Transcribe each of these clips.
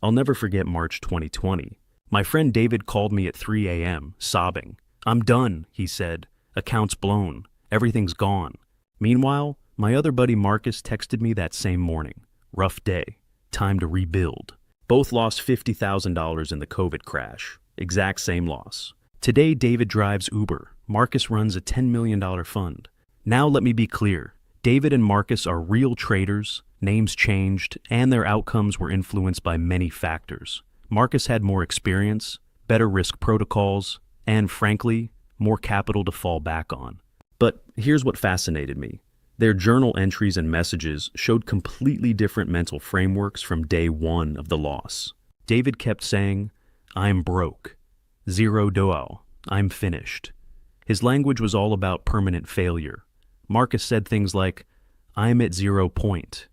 I'll never forget March 2020. My friend David called me at 3 a.m., sobbing. "I'm done," he said. "Accounts blown. Everything's gone." Meanwhile, my other buddy Marcus texted me that same morning. "Rough day. Time to rebuild." Both lost $50,000 in the COVID crash. Exact same loss. Today, David drives Uber. Marcus runs a $10 million fund. Now let me be clear. David and Marcus are real traders, names changed, and their outcomes were influenced by many factors. Marcus had more experience, better risk protocols, and frankly, more capital to fall back on. But here's what fascinated me. Their journal entries and messages showed completely different mental frameworks from day one of the loss. David kept saying, "I'm broke. Zero dough. I'm finished." His language was all about permanent failure. Marcus said things like, "I'm at 0 point.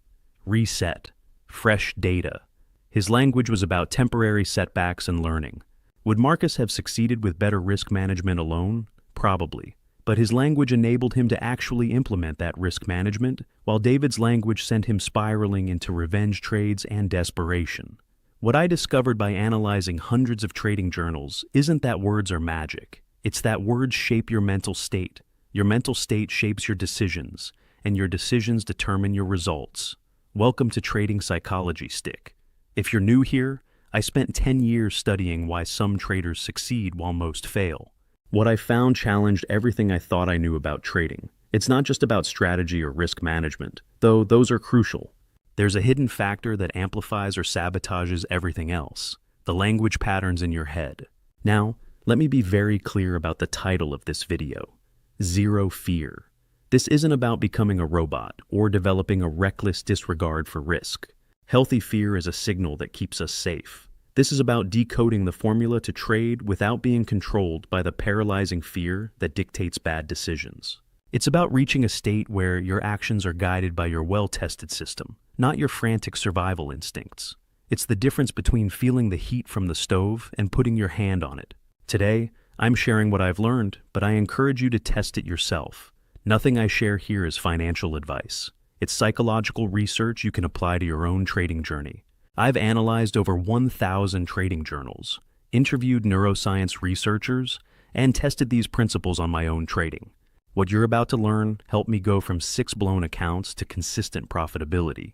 Reset. Fresh data." His language was about temporary setbacks and learning. Would Marcus have succeeded with better risk management alone? Probably. But his language enabled him to actually implement that risk management, while David's language sent him spiraling into revenge trades and desperation. What I discovered by analyzing hundreds of trading journals isn't that words are magic. It's that words shape your mental state. Your mental state shapes your decisions, and your decisions determine your results. Welcome to Trading Psychology Stick. If you're new here, I spent 10 years studying why some traders succeed while most fail. What I found challenged everything I thought I knew about trading. It's not just about strategy or risk management, though those are crucial. There's a hidden factor that amplifies or sabotages everything else: the language patterns in your head. Now, let me be very clear about the title of this video. Zero fear. This isn't about becoming a robot or developing a reckless disregard for risk. Healthy fear is a signal that keeps us safe. This is about decoding the formula to trade without being controlled by the paralyzing fear that dictates bad decisions. It's about reaching a state where your actions are guided by your well-tested system, not your frantic survival instincts. It's the difference between feeling the heat from the stove and putting your hand on it. Today, I'm sharing what I've learned, but I encourage you to test it yourself. Nothing I share here is financial advice. It's psychological research you can apply to your own trading journey. I've analyzed over 1,000 trading journals, interviewed neuroscience researchers, and tested these principles on my own trading. What you're about to learn helped me go from 6 blown accounts to consistent profitability.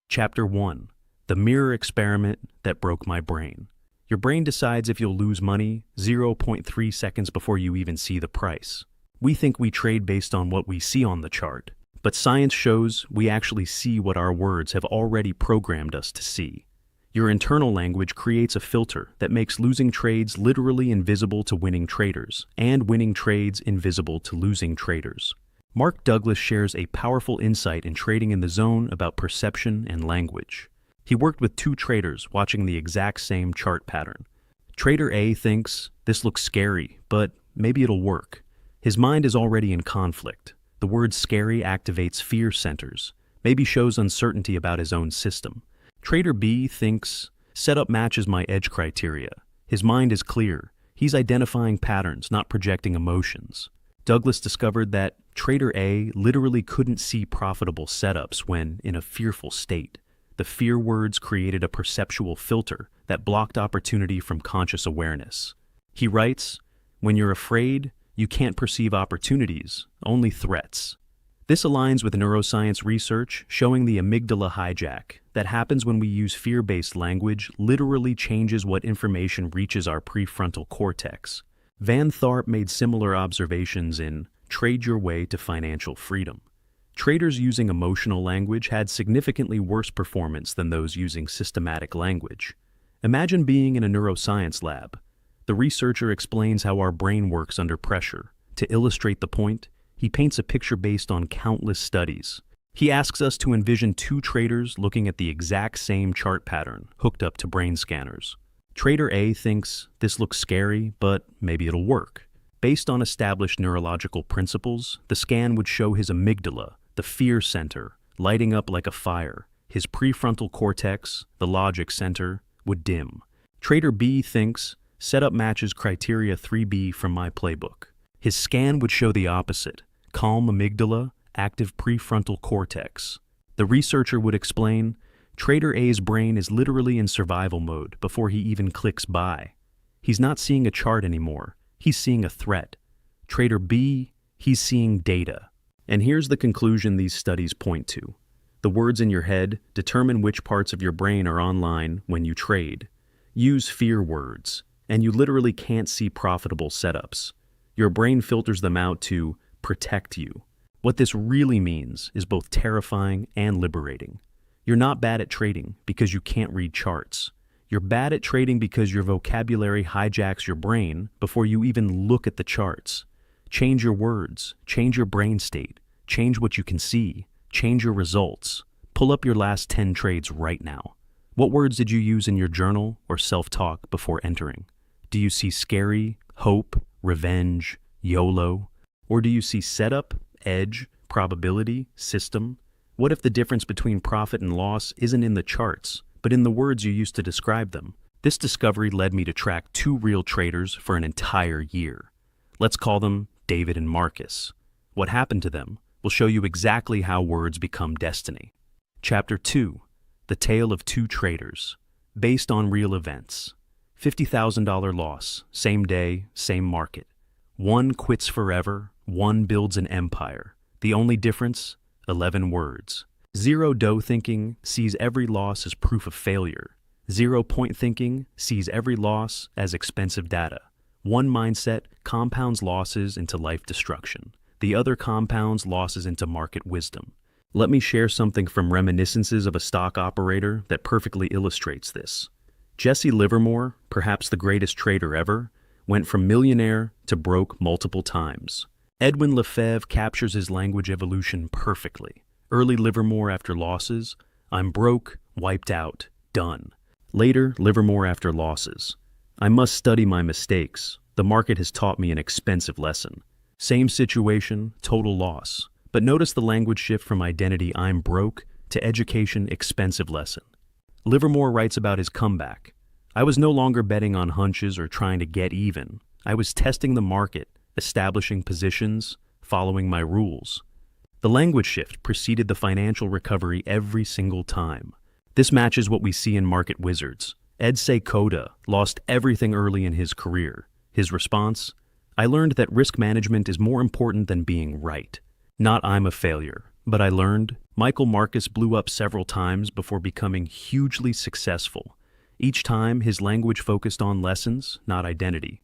Chapter 1. The mirror experiment that broke my brain. Your brain decides if you'll lose money 0.3 seconds before you even see the price. We think we trade based on what we see on the chart, but science shows we actually see what our words have already programmed us to see. Your internal language creates a filter that makes losing trades literally invisible to winning traders, and winning trades invisible to losing traders. Mark Douglas shares a powerful insight in Trading in the Zone about perception and language. He worked with 2 traders watching the exact same chart pattern. Trader A thinks, "This looks scary, but maybe it'll work." His mind is already in conflict. The word scary activates fear centers, maybe shows uncertainty about his own system. Trader B thinks, "Setup matches my edge criteria." His mind is clear. He's identifying patterns, not projecting emotions. Douglas discovered that Trader A literally couldn't see profitable setups when in a fearful state. The fear words created a perceptual filter that blocked opportunity from conscious awareness. He writes, "When you're afraid, you can't perceive opportunities, only threats." This aligns with neuroscience research showing the amygdala hijack that happens when we use fear-based language literally changes what information reaches our prefrontal cortex. Van Tharp made similar observations in Trade Your Way to Financial Freedom. Traders using emotional language had significantly worse performance than those using systematic language. Imagine being in a neuroscience lab. The researcher explains how our brain works under pressure. To illustrate the point, he paints a picture based on countless studies. He asks us to envision 2 traders looking at the exact same chart pattern, hooked up to brain scanners. Trader A thinks, "This looks scary, but maybe it'll work." Based on established neurological principles, the scan would show his amygdala, the fear center, lighting up like a fire. His prefrontal cortex, the logic center, would dim. Trader B thinks, "Setup matches criteria 3B from my playbook." His scan would show the opposite: calm amygdala, active prefrontal cortex. The researcher would explain, Trader A's brain is literally in survival mode before he even clicks buy. He's not seeing a chart anymore. He's seeing a threat. Trader B, he's seeing data. And here's the conclusion these studies point to. The words in your head determine which parts of your brain are online when you trade. Use fear words, and you literally can't see profitable setups. Your brain filters them out to protect you. What this really means is both terrifying and liberating. You're not bad at trading because you can't read charts. You're bad at trading because your vocabulary hijacks your brain before you even look at the charts. Change your words, change your brain state, change what you can see, change your results. Pull up your last 10 trades right now. What words did you use in your journal or self-talk before entering? Do you see scary, hope, revenge, YOLO? Or do you see setup, edge, probability, system? What if the difference between profit and loss isn't in the charts, but in the words you used to describe them? This discovery led me to track 2 real traders for an entire year. Let's call them David and Marcus. What happened to them will show you exactly how words become destiny. Chapter 2, The Tale of 2 Traders, based on real events. $50,000 loss, same day, same market. One quits forever, one builds an empire. The only difference? 11 words. Zero dough thinking sees every loss as proof of failure. 0 point thinking sees every loss as expensive data. One mindset compounds losses into life destruction. The other compounds losses into market wisdom. Let me share something from Reminiscences of a Stock Operator that perfectly illustrates this. Jesse Livermore, perhaps the greatest trader ever, went from millionaire to broke multiple times. Edwin Lefebvre captures his language evolution perfectly. Early Livermore after losses, I'm broke, wiped out, done. Later, Livermore after losses. I must study my mistakes. The market has taught me an expensive lesson. Same situation, total loss. But notice the language shift from identity I'm broke to education expensive lesson. Livermore writes about his comeback. I was no longer betting on hunches or trying to get even. I was testing the market, establishing positions, following my rules. The language shift preceded the financial recovery every single time. This matches what we see in market wizards. Ed Seykota lost everything early in his career. His response? I learned that risk management is more important than being right. Not I'm a failure, but I learned. Michael Marcus blew up several times before becoming hugely successful. Each time, his language focused on lessons, not identity.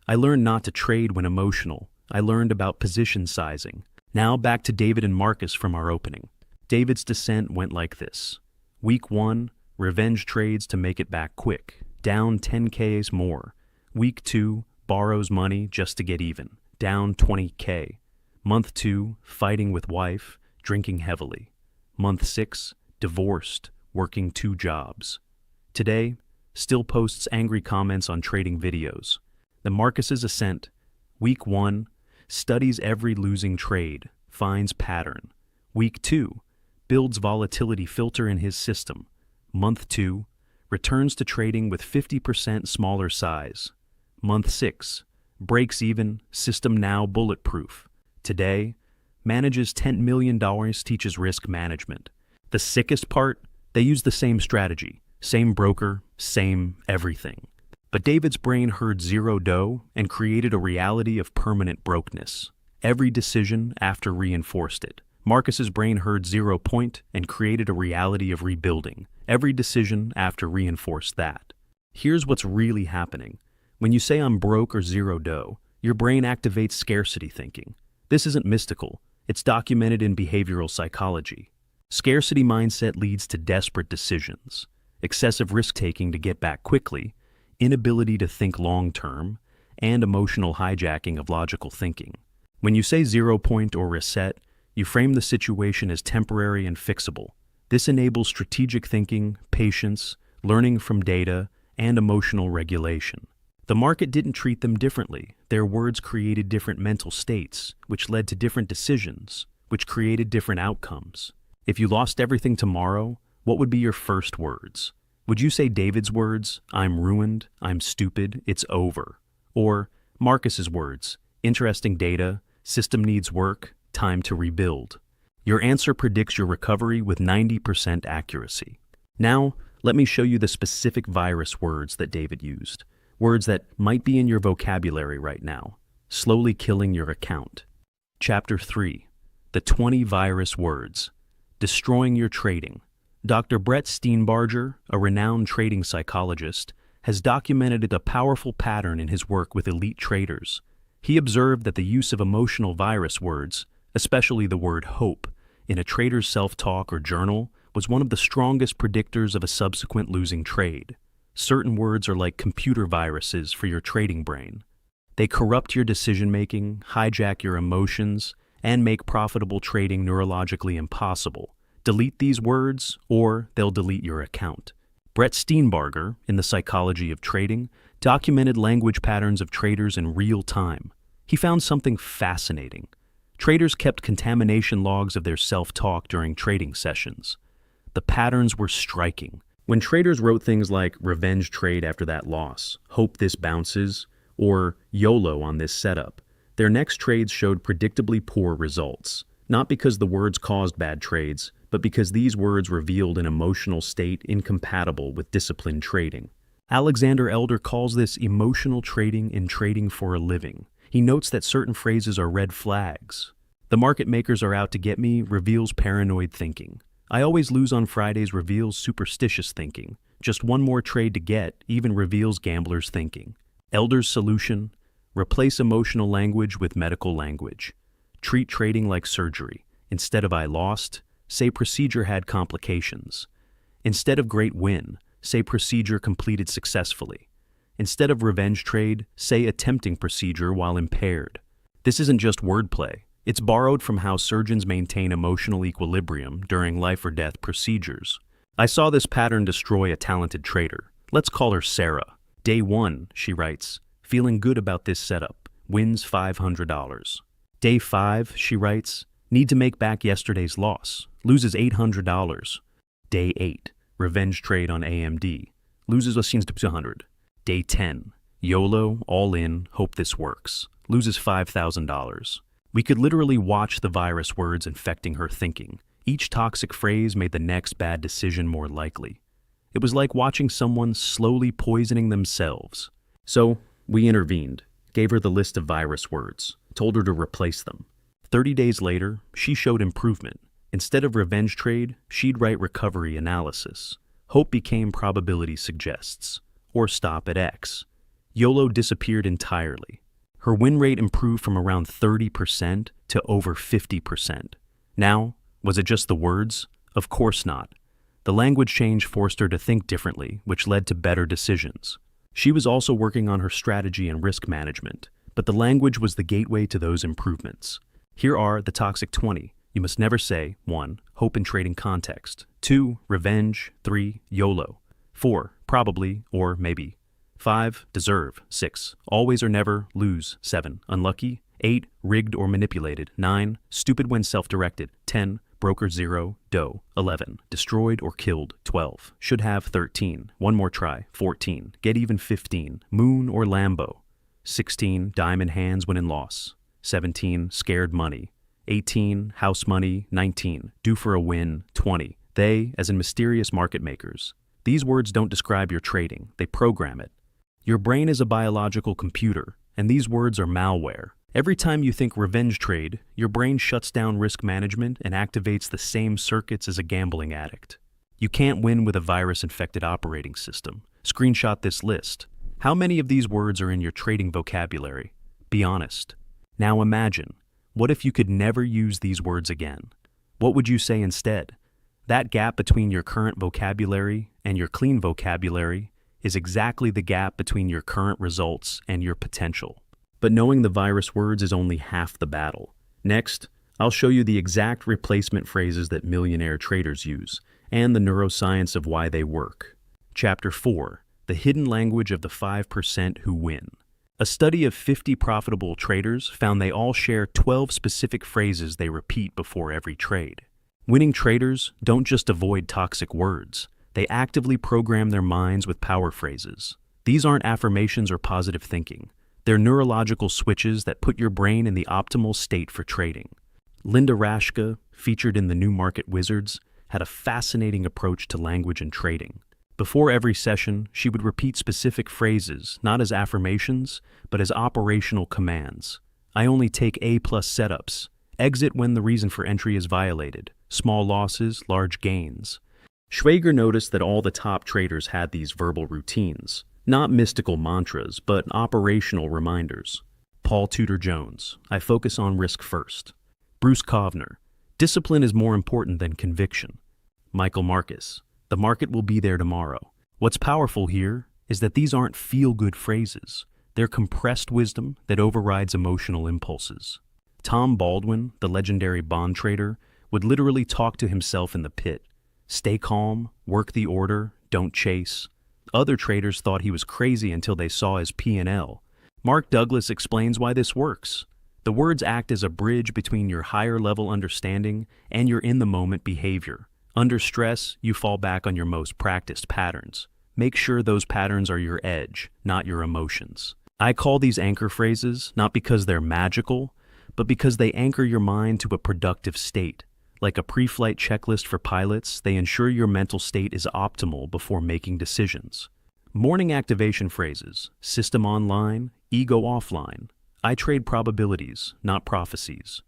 I learned not to trade when emotional. I learned about position sizing. Now back to David and Marcus from our opening. David's descent went like this. Week 1, revenge trades to make it back quick. Down 10Ks more. Week 2, borrows money just to get even. Down 20K. Month 2, fighting with wife, drinking heavily. Month 6, divorced, working 2 jobs. Today, still posts angry comments on trading videos. The Marcus's ascent. Week 1, studies every losing trade, finds pattern. Week 2, builds volatility filter in his system. Month 2, returns to trading with 50% smaller size. Month 6, breaks even, system now bulletproof. Today, manages $10 million, teaches risk management. The sickest part, they use the same strategy, same broker, same everything. But David's brain heard zero dough and created a reality of permanent brokenness. Every decision after reinforced it. Marcus's brain heard 0 point and created a reality of rebuilding. Every decision after reinforced that. Here's what's really happening. When you say I'm broke or zero dough, your brain activates scarcity thinking. This isn't mystical. It's documented in behavioral psychology. Scarcity mindset leads to desperate decisions, excessive risk-taking to get back quickly, inability to think long-term, and emotional hijacking of logical thinking. When you say 0 point or reset, you frame the situation as temporary and fixable. This enables strategic thinking, patience, learning from data, and emotional regulation. The market didn't treat them differently. Their words created different mental states, which led to different decisions, which created different outcomes. If you lost everything tomorrow, what would be your first words? Would you say David's words, I'm ruined, I'm stupid, it's over? Or Marcus's words, interesting data, system needs work, time to rebuild? Your answer predicts your recovery with 90% accuracy. Now, let me show you the specific virus words that David used. Words that might be in your vocabulary right now, slowly killing your account. Chapter 3. The 20 Virus Words. Destroying Your Trading. Dr. Brett Steenbarger, a renowned trading psychologist, has documented a powerful pattern in his work with elite traders. He observed that the use of emotional virus words, especially the word hope, in a trader's self-talk or journal was one of the strongest predictors of a subsequent losing trade. Certain words are like computer viruses for your trading brain. They corrupt your decision-making, hijack your emotions, and make profitable trading neurologically impossible. Delete these words, or they'll delete your account. Brett Steenbarger, in The Psychology of Trading, documented language patterns of traders in real time. He found something fascinating. Traders kept contamination logs of their self-talk during trading sessions. The patterns were striking. When traders wrote things like revenge trade after that loss, hope this bounces, or YOLO on this setup, their next trades showed predictably poor results. Not because the words caused bad trades, but because these words revealed an emotional state incompatible with disciplined trading. Alexander Elder calls this emotional trading in trading for a living. He notes that certain phrases are red flags. The market makers are out to get me reveals paranoid thinking. I always lose on Fridays reveals superstitious thinking. Just one more trade to get even reveals gamblers' thinking. Elder's solution: replace emotional language with medical language. Treat trading like surgery. Instead of I lost, say procedure had complications. Instead of great win, say procedure completed successfully. Instead of revenge trade, say attempting procedure while impaired. This isn't just wordplay. It's borrowed from how surgeons maintain emotional equilibrium during life-or-death procedures. I saw this pattern destroy a talented trader. Let's call her Sarah. Day 1, she writes, feeling good about this setup, wins $500. Day 5, she writes, need to make back yesterday's loss, loses $800. Day 8, revenge trade on AMD, loses $100. Day 10, YOLO, all in, hope this works, loses $5,000. We could literally watch the virus words infecting her thinking. Each toxic phrase made the next bad decision more likely. It was like watching someone slowly poisoning themselves. So, we intervened, gave her the list of virus words, told her to replace them. 30 days later, she showed improvement. Instead of revenge trade, she'd write recovery analysis. Hope became probability suggests, or stop at X. YOLO disappeared entirely. Her win rate improved from around 30% to over 50%. Now, was it just the words? Of course not. The language change forced her to think differently, which led to better decisions. She was also working on her strategy and risk management, but the language was the gateway to those improvements. Here are the toxic 20. You must never say 1. Hope in trading context. 2. Revenge. 3. YOLO. 4. Probably or maybe. 5. Deserve. 6. Always or never. Lose. 7. Unlucky. 8. Rigged or manipulated. 9. Stupid when self-directed. 10. Broker 0. Dough. 11. Destroyed or killed. 12. Should have. 13. One more try. 14. Get even. 15. Moon or Lambo. 16. Diamond hands when in loss. 17. Scared money. 18. House money. 19. Due for a win. 20. They, as in mysterious market makers. These words don't describe your trading. They program it. Your brain is a biological computer, and these words are malware. Every time you think revenge trade, your brain shuts down risk management and activates the same circuits as a gambling addict. You can't win with a virus-infected operating system. Screenshot this list. How many of these words are in your trading vocabulary? Be honest. Now imagine, what if you could never use these words again? What would you say instead? That gap between your current vocabulary and your clean vocabulary is exactly the gap between your current results and your potential. But knowing the virus words is only half the battle. Next, I'll show you the exact replacement phrases that millionaire traders use, and the neuroscience of why they work. Chapter 4. The Hidden Language of the 5% Who Win. A study of 50 profitable traders found they all share 12 specific phrases they repeat before every trade. Winning traders don't just avoid toxic words. They actively program their minds with power phrases. These aren't affirmations or positive thinking. They're neurological switches that put your brain in the optimal state for trading. Linda Rashka, featured in The New Market Wizards, had a fascinating approach to language and trading. Before every session, she would repeat specific phrases, not as affirmations, but as operational commands. I only take A-plus setups. Exit when the reason for entry is violated. Small losses, large gains. Schwager noticed that all the top traders had these verbal routines. Not mystical mantras, but operational reminders. Paul Tudor Jones, I focus on risk first. Bruce Kovner, discipline is more important than conviction. Michael Marcus, the market will be there tomorrow. What's powerful here is that these aren't feel-good phrases. They're compressed wisdom that overrides emotional impulses. Tom Baldwin, the legendary bond trader, would literally talk to himself in the pit. Stay calm, work the order, don't chase. Other traders thought he was crazy until they saw his P&L. Mark Douglas explains why this works. The words act as a bridge between your higher-level understanding and your in-the-moment behavior. Under stress, you fall back on your most practiced patterns. Make sure those patterns are your edge, not your emotions. I call these anchor phrases not because they're magical, but because they anchor your mind to a productive state. Like a pre-flight checklist for pilots, they ensure your mental state is optimal before making decisions. Morning activation phrases, system online, ego offline. I trade probabilities, not prophecies.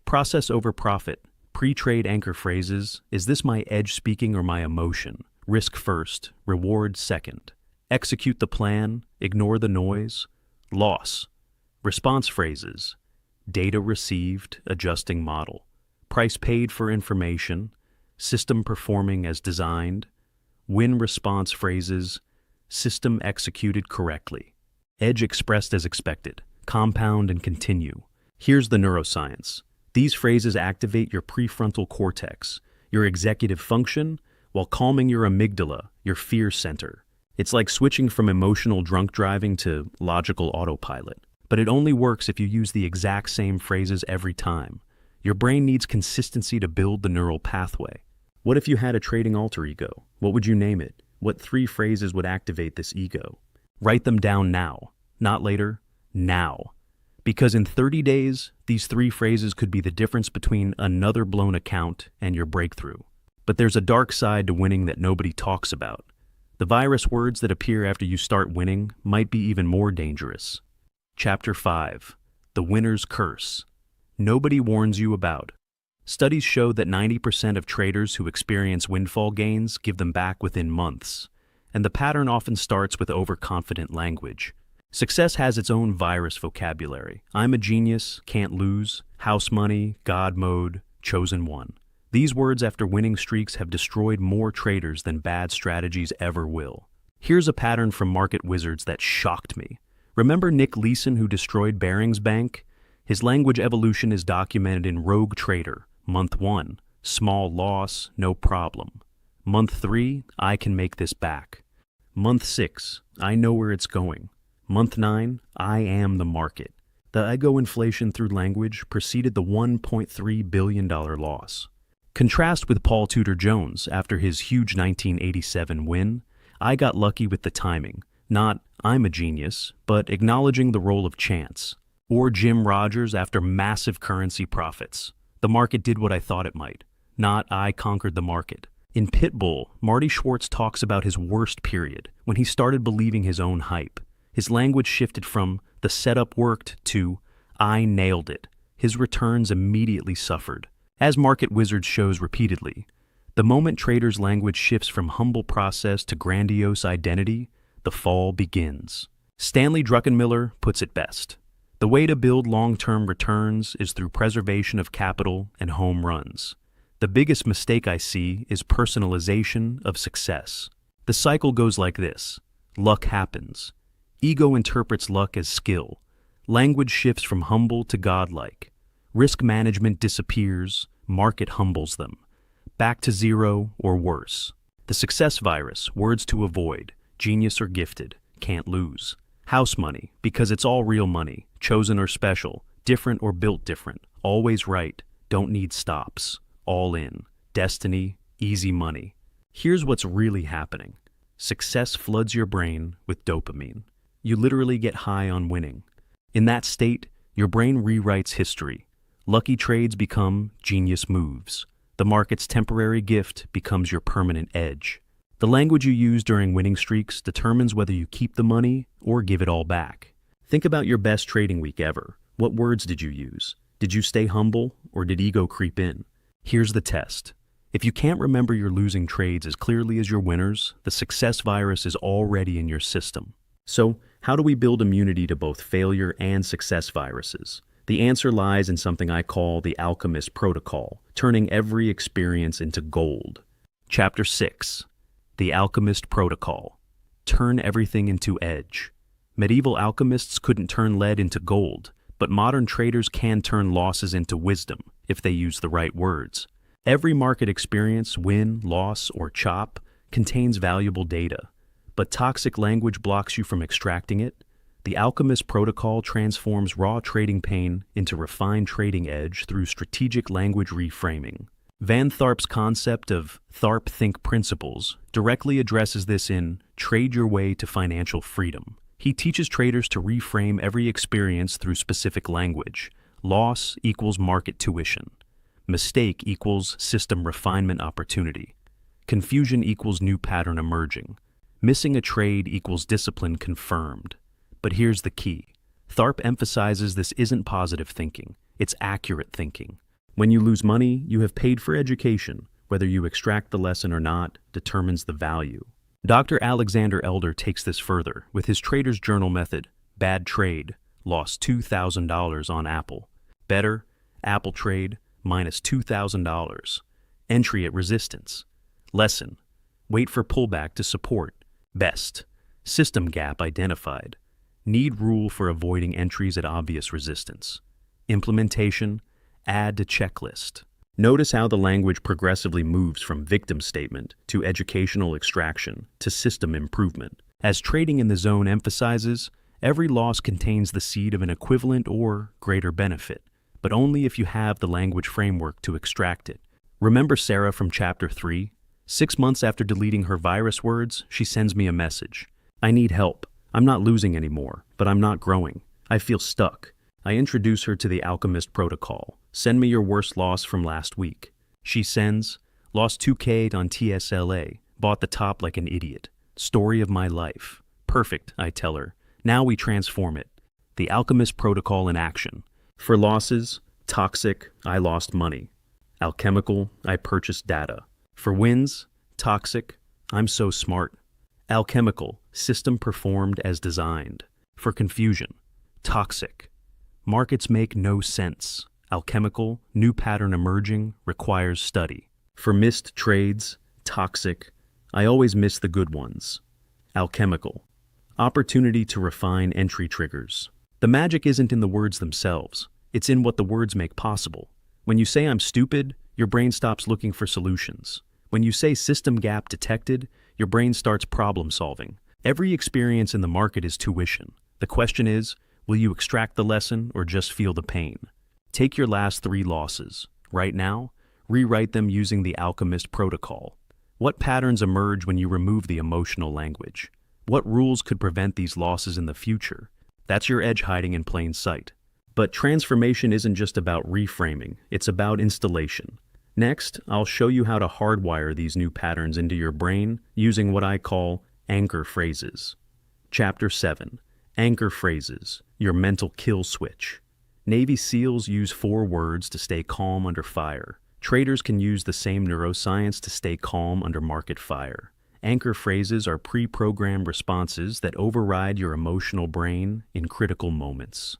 Process over profit. Pre-trade anchor phrases, is this my edge speaking or my emotion? Risk first, reward second. Execute the plan, ignore the noise. Loss. Response phrases, data received, adjusting model. Price paid for information, system performing as designed. Win response phrases, system executed correctly. Edge expressed as expected, compound and continue. Here's the neuroscience. These phrases activate your prefrontal cortex, your executive function, while calming your amygdala, your fear center. It's like switching from emotional drunk driving to logical autopilot. But it only works if you use the exact same phrases every time. Your brain needs consistency to build the neural pathway. What if you had a trading alter ego? What would you name it? What 3 phrases would activate this ego? Write them down now, not later, now. Because in 30 days, these 3 phrases could be the difference between another blown account and your breakthrough. But there's a dark side to winning that nobody talks about. The virus words that appear after you start winning might be even more dangerous. Chapter 5. The Winner's Curse. Nobody warns you about. Studies show that 90% of traders who experience windfall gains give them back within months, and the pattern often starts with overconfident language. Success has its own virus vocabulary. I'm a genius, can't lose, house money, God mode, chosen one. These words after winning streaks have destroyed more traders than bad strategies ever will. Here's a pattern from market wizards that shocked me. Remember Nick Leeson who destroyed Barings Bank? His language evolution is documented in Rogue Trader. Month 1, small loss, no problem. Month 3, I can make this back. Month 6, I know where it's going. Month 9, I am the market. The I go inflation through language preceded the $1.3 billion loss. Contrast with Paul Tudor Jones after his huge 1987 win. I got lucky with the timing, not I'm a genius, but acknowledging the role of chance. Or Jim Rogers after massive currency profits. The market did what I thought it might, not I conquered the market. In Pitbull, Marty Schwartz talks about his worst period, when he started believing his own hype. His language shifted from the setup worked to I nailed it. His returns immediately suffered. As Market Wizards shows repeatedly, the moment traders' language shifts from humble process to grandiose identity, the fall begins. Stanley Druckenmiller puts it best. The way to build long-term returns is through preservation of capital and home runs. The biggest mistake I see is personalization of success. The cycle goes like this. Luck happens. Ego interprets luck as skill. Language shifts from humble to godlike. Risk management disappears. Market humbles them. Back to zero or worse. The success virus, words to avoid. Genius or gifted. Can't lose. House money, because it's all real money, chosen or special, different or built different, always right, don't need stops, all in, destiny, easy money. Here's what's really happening. Success floods your brain with dopamine. You literally get high on winning. In that state, your brain rewrites history. Lucky trades become genius moves. The market's temporary gift becomes your permanent edge. The language you use during winning streaks determines whether you keep the money or give it all back. Think about your best trading week ever. What words did you use? Did you stay humble or did ego creep in? Here's the test. If you can't remember your losing trades as clearly as your winners, the success virus is already in your system. So, how do we build immunity to both failure and success viruses? The answer lies in something I call the alchemist protocol, turning every experience into gold. Chapter 6. The Alchemist Protocol. Turn everything into edge. Medieval alchemists couldn't turn lead into gold, but modern traders can turn losses into wisdom if they use the right words. Every market experience, win, loss, or chop, contains valuable data, but toxic language blocks you from extracting it. The Alchemist Protocol transforms raw trading pain into refined trading edge through strategic language reframing. Van Tharp's concept of Tharp Think Principles directly addresses this in Trade Your Way to Financial Freedom. He teaches traders to reframe every experience through specific language. Loss equals market tuition. Mistake equals system refinement opportunity. Confusion equals new pattern emerging. Missing a trade equals discipline confirmed. But here's the key. Tharp emphasizes this isn't positive thinking, it's accurate thinking. When you lose money, you have paid for education. Whether you extract the lesson or not determines the value. Dr. Alexander Elder takes this further with his Trader's Journal method. Bad trade, lost $2,000 on Apple. Better, Apple trade, minus $2,000. Entry at resistance. Lesson, wait for pullback to support. Best, system gap identified. Need rule for avoiding entries at obvious resistance. Implementation, add to checklist. Notice how the language progressively moves from victim statement to educational extraction to system improvement. As Trading in the Zone emphasizes, every loss contains the seed of an equivalent or greater benefit, but only if you have the language framework to extract it. Remember Sarah from Chapter 3? 6 months after deleting her virus words, she sends me a message. I need help. I'm not losing anymore, but I'm not growing. I feel stuck. I introduce her to the Alchemist Protocol. Send me your worst loss from last week. She sends, lost 2K on TSLA, bought the top like an idiot. Story of my life. Perfect, I tell her. Now we transform it. The Alchemist Protocol in action. For losses, toxic, I lost money. Alchemical, I purchased data. For wins, toxic, I'm so smart. Alchemical, system performed as designed. For confusion, toxic, markets make no sense. Alchemical, new pattern emerging, requires study. For missed trades, toxic, I always miss the good ones. Alchemical, opportunity to refine entry triggers. The magic isn't in the words themselves, it's in what the words make possible. When you say I'm stupid, your brain stops looking for solutions. When you say system gap detected, your brain starts problem solving. Every experience in the market is tuition. The question is, will you extract the lesson or just feel the pain? Take your last 3 losses. Right now, rewrite them using the Alchemist Protocol. What patterns emerge when you remove the emotional language? What rules could prevent these losses in the future? That's your edge hiding in plain sight. But transformation isn't just about reframing, it's about installation. Next, I'll show you how to hardwire these new patterns into your brain using what I call anchor phrases. Chapter 7. Anchor phrases, your mental kill switch. Navy SEALs use 4 words to stay calm under fire. Traders can use the same neuroscience to stay calm under market fire. Anchor phrases are pre-programmed responses that override your emotional brain in critical moments.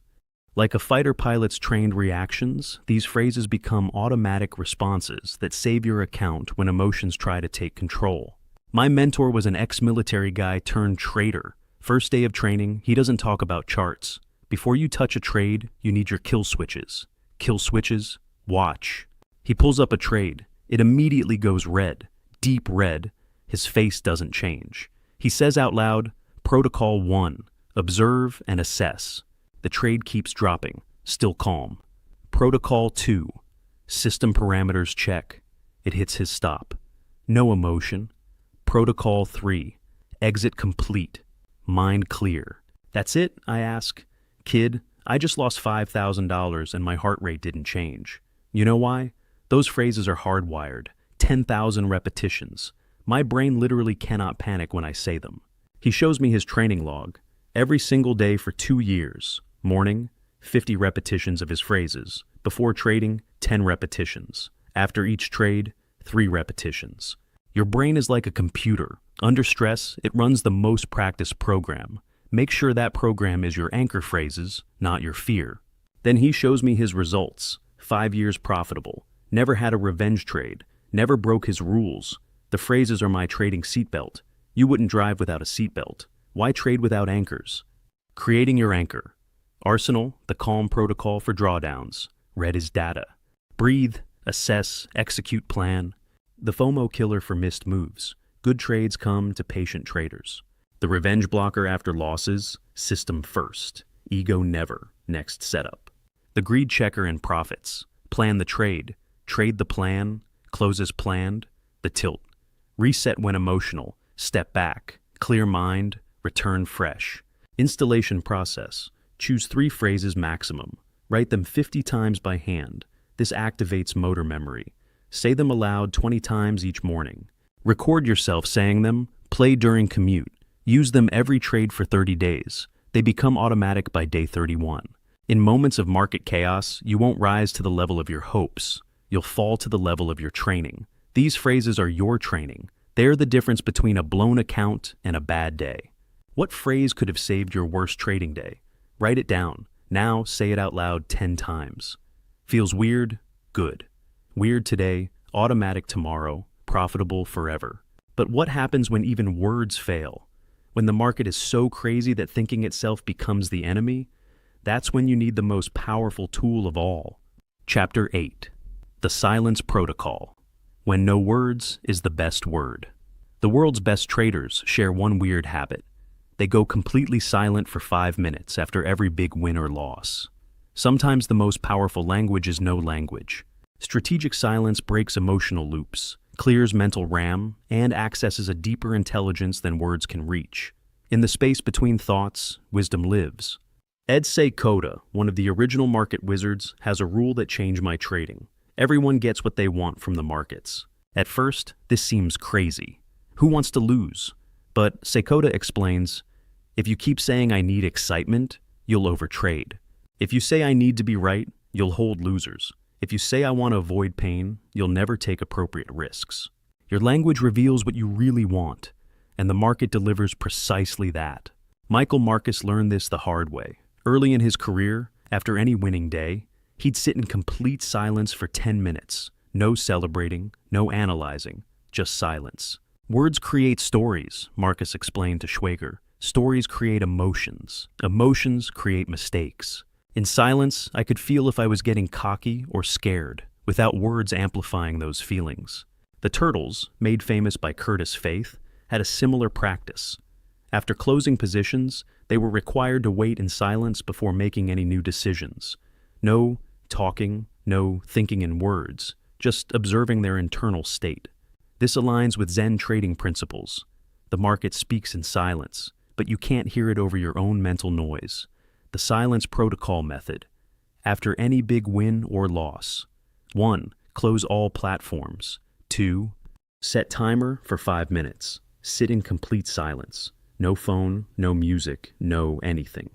Like a fighter pilot's trained reactions, these phrases become automatic responses that save your account when emotions try to take control. My mentor was an ex-military guy turned trader. First day of training, he doesn't talk about charts. Before you touch a trade, you need your kill switches. Kill switches, watch. He pulls up a trade. It immediately goes red, deep red. His face doesn't change. He says out loud, Protocol 1, observe and assess. The trade keeps dropping, still calm. Protocol 2, system parameters check. It hits his stop. No emotion. Protocol 3, exit complete. Mind clear. That's it, I ask. Kid, I just lost $5,000 and my heart rate didn't change. You know why? Those phrases are hardwired, 10,000 repetitions. My brain literally cannot panic when I say them. He shows me his training log. Every single day for 2 years. Morning, 50 repetitions of his phrases. Before trading, 10 repetitions. After each trade, 3 repetitions. Your brain is like a computer. Under stress, it runs the most practiced program. Make sure that program is your anchor phrases, not your fear. Then he shows me his results. 5 years profitable. Never had a revenge trade. Never broke his rules. The phrases are my trading seatbelt. You wouldn't drive without a seatbelt. Why trade without anchors? Creating your anchor. Arsenal, the calm protocol for drawdowns. Red is data. Breathe, assess, execute plan. The FOMO killer for missed moves. Good trades come to patient traders. The revenge blocker after losses. System first. Ego never. Next setup. The greed checker and profits. Plan the trade. Trade the plan. Close as planned. The tilt. Reset when emotional. Step back. Clear mind. Return fresh. Installation process. Choose 3 phrases maximum. Write them 50 times by hand. This activates motor memory. Say them aloud 20 times each morning. Record yourself saying them. Play during commute. Use them every trade for 30 days. They become automatic by day 31. In moments of market chaos, you won't rise to the level of your hopes. You'll fall to the level of your training. These phrases are your training. They're the difference between a blown account and a bad day. What phrase could have saved your worst trading day? Write it down. Now say it out loud 10 times. Feels weird? Good. Weird today, automatic tomorrow, profitable forever. But what happens when even words fail? When the market is so crazy that thinking itself becomes the enemy? That's when you need the most powerful tool of all. Chapter 8. The Silence Protocol. When no words is the best word. The world's best traders share one weird habit. They go completely silent for 5 minutes after every big win or loss. Sometimes the most powerful language is no language. Strategic silence breaks emotional loops, clears mental RAM, and accesses a deeper intelligence than words can reach. In the space between thoughts, wisdom lives. Ed Seykota, one of the original market wizards, has a rule that changed my trading. Everyone gets what they want from the markets. At first, this seems crazy. Who wants to lose? But Seykota explains, if you keep saying I need excitement, you'll overtrade. If you say I need to be right, you'll hold losers. If you say I want to avoid pain, you'll never take appropriate risks. Your language reveals what you really want, and the market delivers precisely that. Michael Marcus learned this the hard way. Early in his career, after any winning day, he'd sit in complete silence for 10 minutes. No celebrating, no analyzing, just silence. Words create stories, Marcus explained to Schwager. Stories create emotions. Emotions create mistakes. In silence, I could feel if I was getting cocky or scared, without words amplifying those feelings. The Turtles, made famous by Curtis Faith, had a similar practice. After closing positions, they were required to wait in silence before making any new decisions. No talking, no thinking in words, just observing their internal state. This aligns with Zen trading principles. The market speaks in silence, but you can't hear it over your own mental noise. The silence protocol method. After any big win or loss. 1. Close all platforms. 2. Set timer for 5 minutes. Sit in complete silence. No phone, no music, no anything.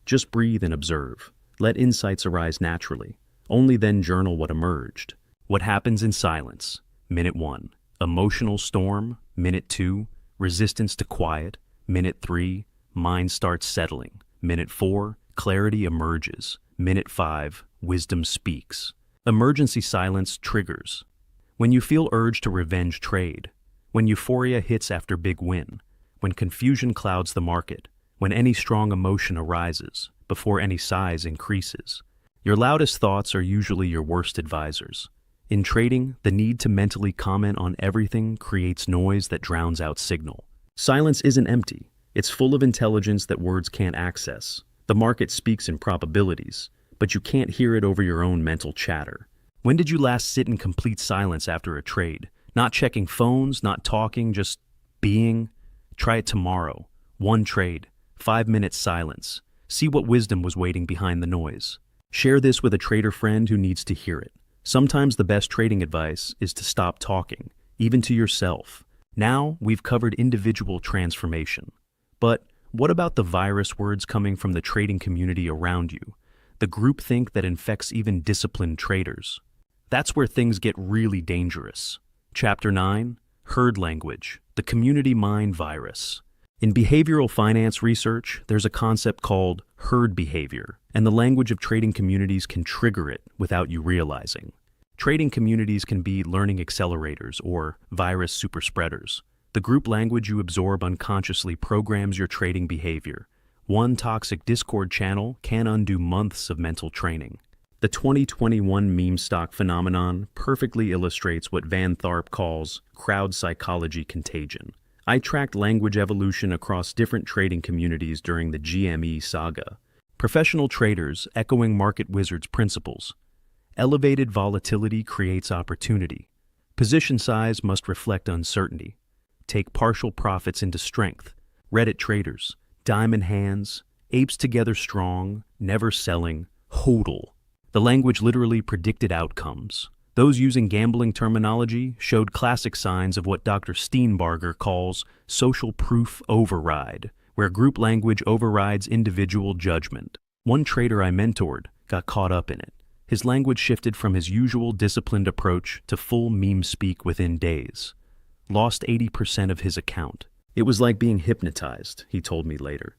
Just breathe and observe. Let insights arise naturally. Only then journal what emerged. What happens in silence? Minute 1. Emotional storm. Minute 2. Resistance to quiet. Minute 3. Mind starts settling. Minute 4. Clarity emerges. Minute 5. Wisdom speaks. Emergency silence triggers. When you feel urge to revenge trade. When euphoria hits after big win. When confusion clouds the market. When any strong emotion arises. Before any size increases. Your loudest thoughts are usually your worst advisors. In trading, the need to mentally comment on everything creates noise that drowns out signal. Silence isn't empty. It's full of intelligence that words can't access. The market speaks in probabilities, but you can't hear it over your own mental chatter. When did you last sit in complete silence after a trade? Not checking phones, not talking, just being? Try it tomorrow. 1 trade, 5 minutes silence. See what wisdom was waiting behind the noise. Share this with a trader friend who needs to hear it. Sometimes the best trading advice is to stop talking, even to yourself. Now we've covered individual transformation. But what about the virus words coming from the trading community around you? The groupthink that infects even disciplined traders. That's where things get really dangerous. Chapter 9, Herd Language, the Community Mind Virus. In behavioral finance research, there's a concept called herd behavior, and the language of trading communities can trigger it without you realizing. Trading communities can be learning accelerators or virus superspreaders. The group language you absorb unconsciously programs your trading behavior. One toxic Discord channel can undo months of mental training. The 2021 meme stock phenomenon perfectly illustrates what Van Tharp calls crowd psychology contagion. I tracked language evolution across different trading communities during the GME saga. Professional traders echoing market wizards' principles. Elevated volatility creates opportunity. Position size must reflect uncertainty. Take partial profits into strength. Reddit traders, diamond hands, apes together strong, never selling, hodl. The language literally predicted outcomes. Those using gambling terminology showed classic signs of what Dr. Steenbarger calls social proof override, where group language overrides individual judgment. One trader I mentored got caught up in it. His language shifted from his usual disciplined approach to full meme speak within days. Lost 80% of his account. It was like being hypnotized, he told me later.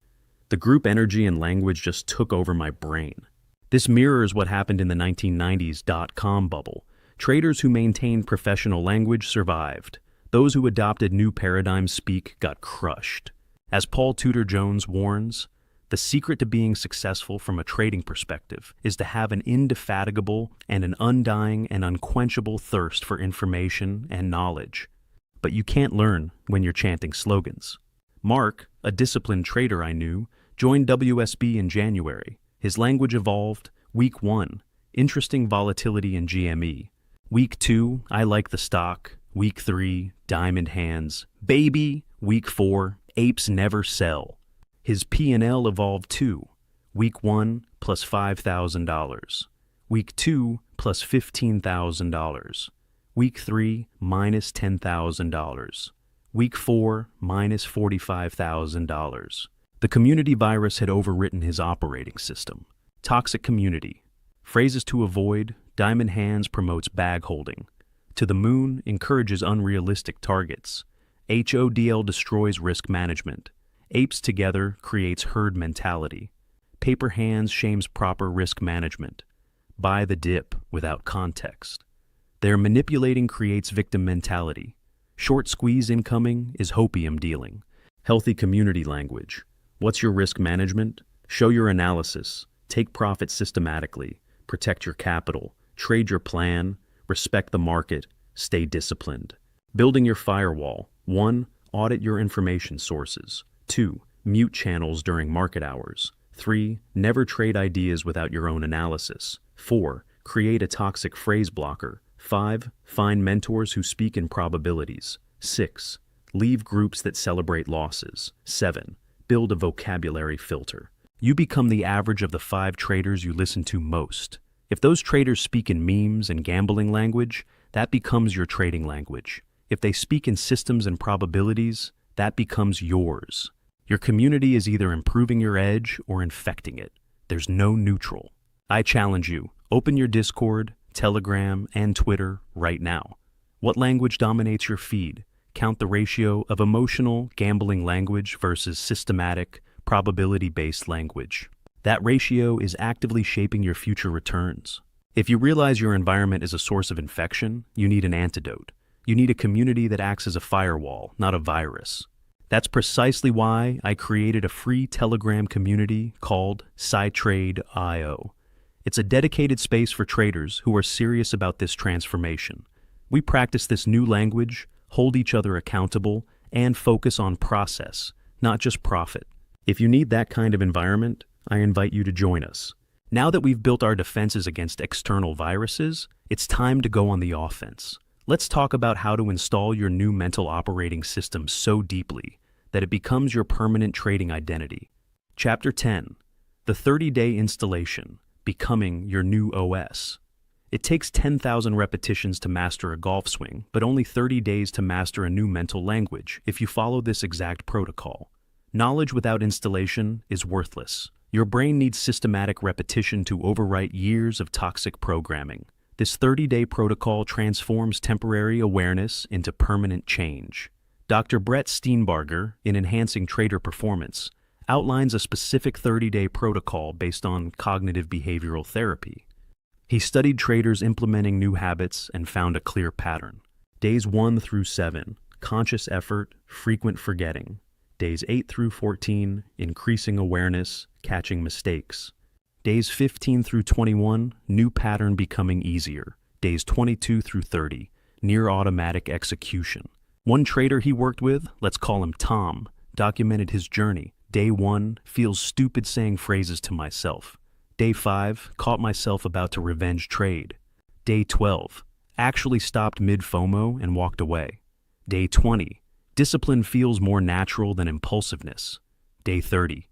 The group energy and language just took over my brain. This mirrors what happened in the 1990s dot-com bubble. Traders who maintained professional language survived. Those who adopted new paradigm speak got crushed. As Paul Tudor Jones warns, the secret to being successful from a trading perspective is to have an indefatigable and an undying and unquenchable thirst for information and knowledge. But you can't learn when you're chanting slogans. Mark, a disciplined trader I knew, joined WSB in January. His language evolved. Week 1, interesting volatility in GME. Week 2, I like the stock. Week 3, diamond hands. Baby! Week 4, apes never sell. His P&L evolved too. Week 1, plus $5,000. Week 2, plus $15,000. Week 3, minus $10,000. Week 4, minus $45,000. The community virus had overwritten his operating system. Toxic community. Phrases to avoid. Diamond hands promotes bag holding. To the moon encourages unrealistic targets. HODL destroys risk management. Apes together creates herd mentality. Paper hands shames proper risk management. Buy the dip without context. Their manipulating creates victim mentality. Short squeeze incoming is hopium dealing. Healthy community language. What's your risk management? Show your analysis. Take profits systematically. Protect your capital. Trade your plan. Respect the market. Stay disciplined. Building your firewall. 1. Audit your information sources. 2. Mute channels during market hours. 3. Never trade ideas without your own analysis. 4. Create a toxic phrase blocker. 5. Find mentors who speak in probabilities. 6. Leave groups that celebrate losses. 7. Build a vocabulary filter. You become the average of the 5 traders you listen to most. If those traders speak in memes and gambling language, that becomes your trading language. If they speak in systems and probabilities, that becomes yours. Your community is either improving your edge or infecting it. There's no neutral. I challenge you, open your Discord, Telegram, and Twitter right now. What language dominates your feed? Count the ratio of emotional, gambling language versus systematic, probability-based language. That ratio is actively shaping your future returns. If you realize your environment is a source of infection, you need an antidote. You need a community that acts as a firewall, not a virus. That's precisely why I created a free Telegram community called SciTrade.io. It's a dedicated space for traders who are serious about this transformation. We practice this new language, hold each other accountable, and focus on process, not just profit. If you need that kind of environment, I invite you to join us. Now that we've built our defenses against external viruses, it's time to go on the offense. Let's talk about how to install your new mental operating system so deeply that it becomes your permanent trading identity. Chapter 10, the 30-day installation, becoming your new OS. It takes 10,000 repetitions to master a golf swing, but only 30 days to master a new mental language if you follow this exact protocol. Knowledge without installation is worthless. Your brain needs systematic repetition to overwrite years of toxic programming. This 30-day protocol transforms temporary awareness into permanent change. Dr. Brett Steenbarger, in Enhancing Trader Performance, outlines a specific 30-day protocol based on cognitive behavioral therapy. He studied traders implementing new habits and found a clear pattern. Days 1 through 7, conscious effort, frequent forgetting. Days 8 through 14, increasing awareness, catching mistakes. Days 15 through 21, new pattern becoming easier. Days 22 through 30, near automatic execution. One trader he worked with, let's call him Tom, documented his journey. Day 1, feels stupid saying phrases to myself. Day 5, caught myself about to revenge trade. Day 12, actually stopped mid-FOMO and walked away. Day 20, discipline feels more natural than impulsiveness. Day 30,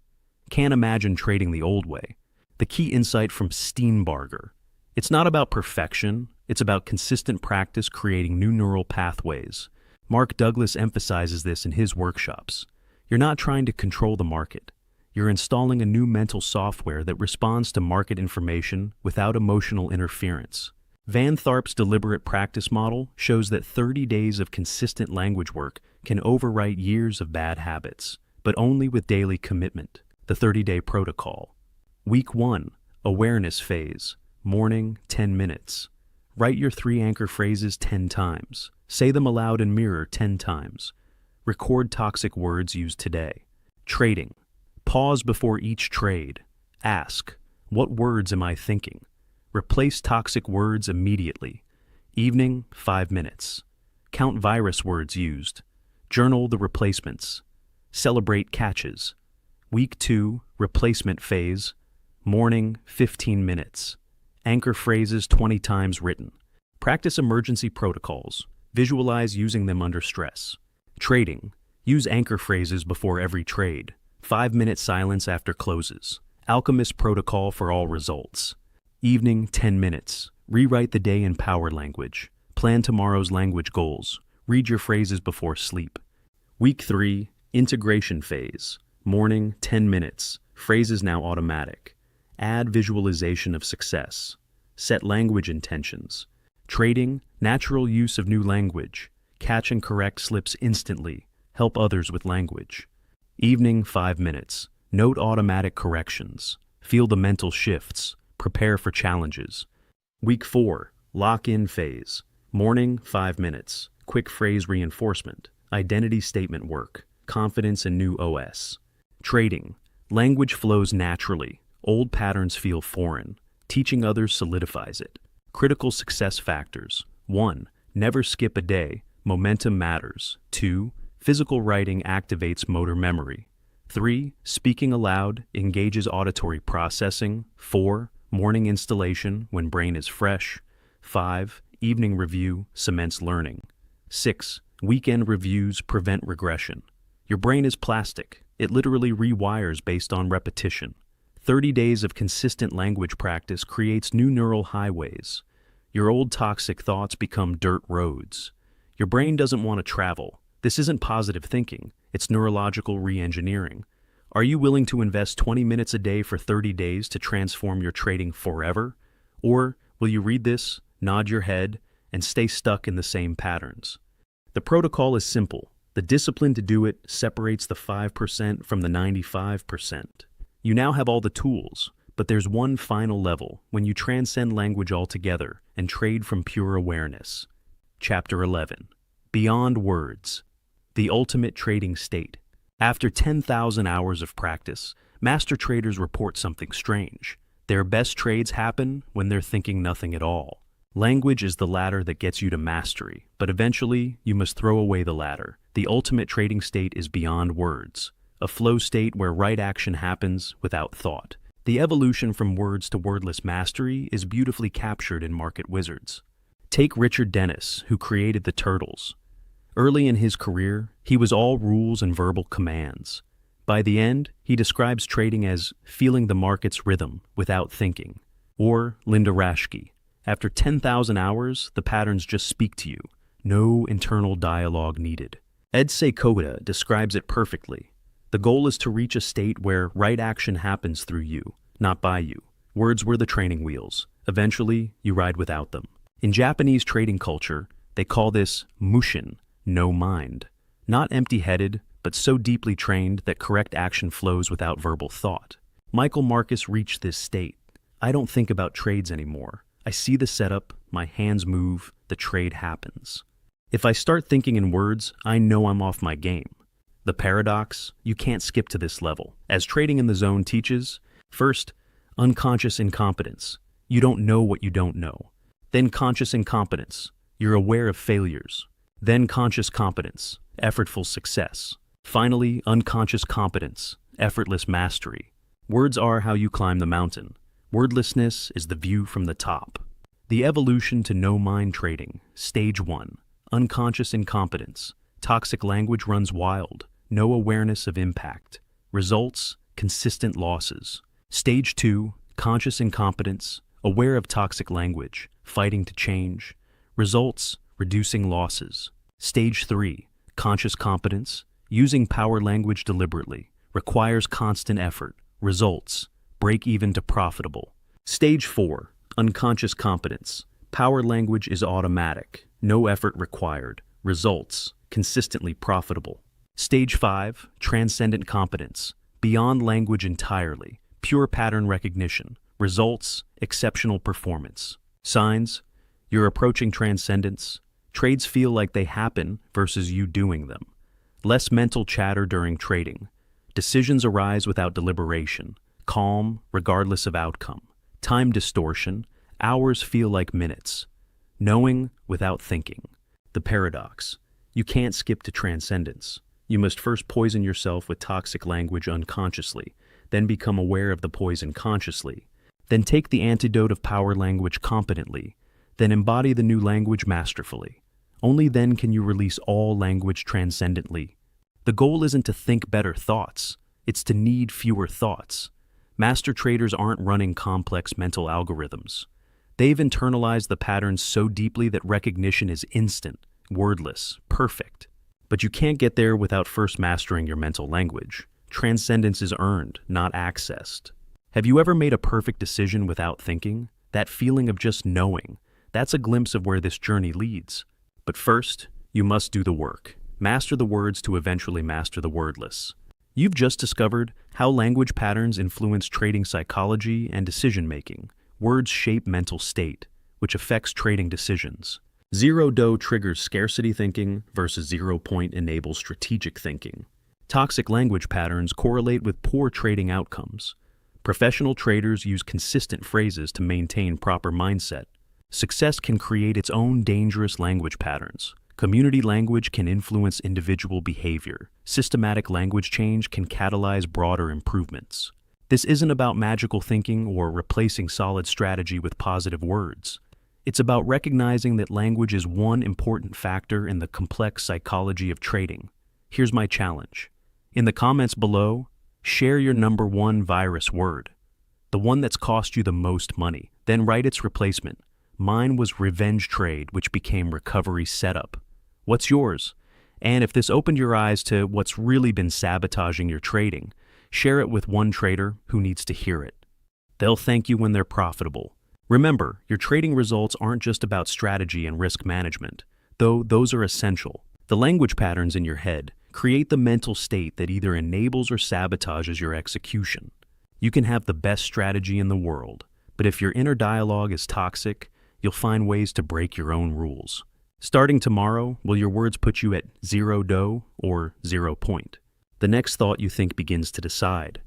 can't imagine trading the old way. The key insight from Steenbarger. It's not about perfection, it's about consistent practice creating new neural pathways. Mark Douglas emphasizes this in his workshops. You're not trying to control the market. You're installing a new mental software that responds to market information without emotional interference. Van Tharp's deliberate practice model shows that 30 days of consistent language work can overwrite years of bad habits, but only with daily commitment. The 30-day protocol. Week 1, awareness phase. Morning, 10 minutes. Write your 3 anchor phrases 10 times. Say them aloud and mirror 10 times. Record toxic words used today. Trading. Pause before each trade. Ask, what words am I thinking? Replace toxic words immediately. Evening, 5 minutes. Count virus words used. Journal the replacements. Celebrate catches. Week 2, replacement phase. Morning, 15 minutes. Anchor phrases 20 times written. Practice emergency protocols. Visualize using them under stress. Trading. Use anchor phrases before every trade. 5-minute silence after closes. Alchemist protocol for all results. Evening, 10 minutes. Rewrite the day in power language. Plan tomorrow's language goals. Read your phrases before sleep. Week 3, integration phase. Morning, 10 minutes. Phrases now automatic. Add visualization of success. Set language intentions. Trading, natural use of new language. Catch and correct slips instantly. Help others with language. Evening, 5 minutes. Note automatic corrections. Feel the mental shifts. Prepare for challenges. Week 4, lock-in phase. Morning, 5 minutes. Quick phrase reinforcement. Identity statement work. Confidence in new OS. Trading. Language flows naturally. Old patterns feel foreign. Teaching others solidifies it. Critical success factors. 1. Never skip a day. Momentum matters. 2. Physical writing activates motor memory. 3. Speaking aloud engages auditory processing. 4. Morning installation when brain is fresh. 5. Evening review cements learning. 6. Weekend reviews prevent regression. Your brain is plastic. It literally rewires based on repetition. 30 days of consistent language practice creates new neural highways. Your old toxic thoughts become dirt roads. Your brain doesn't want to travel. This isn't positive thinking. It's neurological re-engineering. Are you willing to invest 20 minutes a day for 30 days to transform your trading forever? Or will you read this, nod your head, and stay stuck in the same patterns? The protocol is simple. The discipline to do it separates the 5% from the 95%. You now have all the tools, but there's one final level when you transcend language altogether and trade from pure awareness. Chapter 11. Beyond Words. The Ultimate Trading State. After 10,000 hours of practice, master traders report something strange. Their best trades happen when they're thinking nothing at all. Language is the ladder that gets you to mastery, but eventually you must throw away the ladder. The ultimate trading state is beyond words, a flow state where right action happens without thought. The evolution from words to wordless mastery is beautifully captured in Market Wizards. Take Richard Dennis, who created the Turtles. Early in his career, he was all rules and verbal commands. By the end, he describes trading as feeling the market's rhythm without thinking. Or Linda Raschke. After 10,000 hours, the patterns just speak to you. No internal dialogue needed. Ed Seykota describes it perfectly. The goal is to reach a state where right action happens through you, not by you. Words were the training wheels. Eventually, you ride without them. In Japanese trading culture, they call this mushin, no mind. Not empty-headed, but so deeply trained that correct action flows without verbal thought. Michael Marcus reached this state. I don't think about trades anymore. I see the setup, my hands move, the trade happens. If I start thinking in words, I know I'm off my game. The paradox, you can't skip to this level. As Trading in the Zone teaches, first, unconscious incompetence. You don't know what you don't know. Then conscious incompetence. You're aware of failures. Then conscious competence, effortful success. Finally, unconscious competence, effortless mastery. Words are how you climb the mountain. Wordlessness is the view from the top. The evolution to no-mind trading. Stage 1. Unconscious incompetence. Toxic language runs wild. No awareness of impact. Results, consistent losses. Stage 2. Conscious incompetence. Aware of toxic language. Fighting to change. Results, reducing losses. Stage 3. Conscious competence. Using power language deliberately. Requires constant effort. Results, break even to profitable. Stage 4. Unconscious competence. Power language is automatic. No effort required. Results, consistently profitable. Stage 5. Transcendent competence. Beyond language entirely. Pure pattern recognition. Results, exceptional performance. Signs, you're approaching transcendence. Trades feel like they happen versus you doing them. Less mental chatter during trading. Decisions arise without deliberation. Calm, regardless of outcome. Time distortion. Hours feel like minutes. Knowing without thinking. The paradox. You can't skip to transcendence. You must first poison yourself with toxic language unconsciously, then become aware of the poison consciously, then take the antidote of power language competently, then embody the new language masterfully. Only then can you release all language transcendently. The goal isn't to think better thoughts, it's to need fewer thoughts. Master traders aren't running complex mental algorithms. They've internalized the patterns so deeply that recognition is instant, wordless, perfect. But you can't get there without first mastering your mental language. Transcendence is earned, not accessed. Have you ever made a perfect decision without thinking? That feeling of just knowing, that's a glimpse of where this journey leads. But first, you must do the work. Master the words to eventually master the wordless. You've just discovered how language patterns influence trading psychology and decision-making. Words shape mental state, which affects trading decisions. Zero-do triggers scarcity thinking versus zero-point enables strategic thinking. Toxic language patterns correlate with poor trading outcomes. Professional traders use consistent phrases to maintain proper mindset. Success can create its own dangerous language patterns. Community language can influence individual behavior. Systematic language change can catalyze broader improvements. This isn't about magical thinking or replacing solid strategy with positive words. It's about recognizing that language is one important factor in the complex psychology of trading. Here's my challenge. In the comments below, share your #1 virus word, the one that's cost you the most money. Then write its replacement. Mine was revenge trade, which became recovery setup. What's yours? And if this opened your eyes to what's really been sabotaging your trading, share it with one trader who needs to hear it. They'll thank you when they're profitable. Remember, your trading results aren't just about strategy and risk management, though those are essential. The language patterns in your head create the mental state that either enables or sabotages your execution. You can have the best strategy in the world, but if your inner dialogue is toxic, you'll find ways to break your own rules. Starting tomorrow, will your words put you at 0 do or 0 point? The next thought you think begins to decide.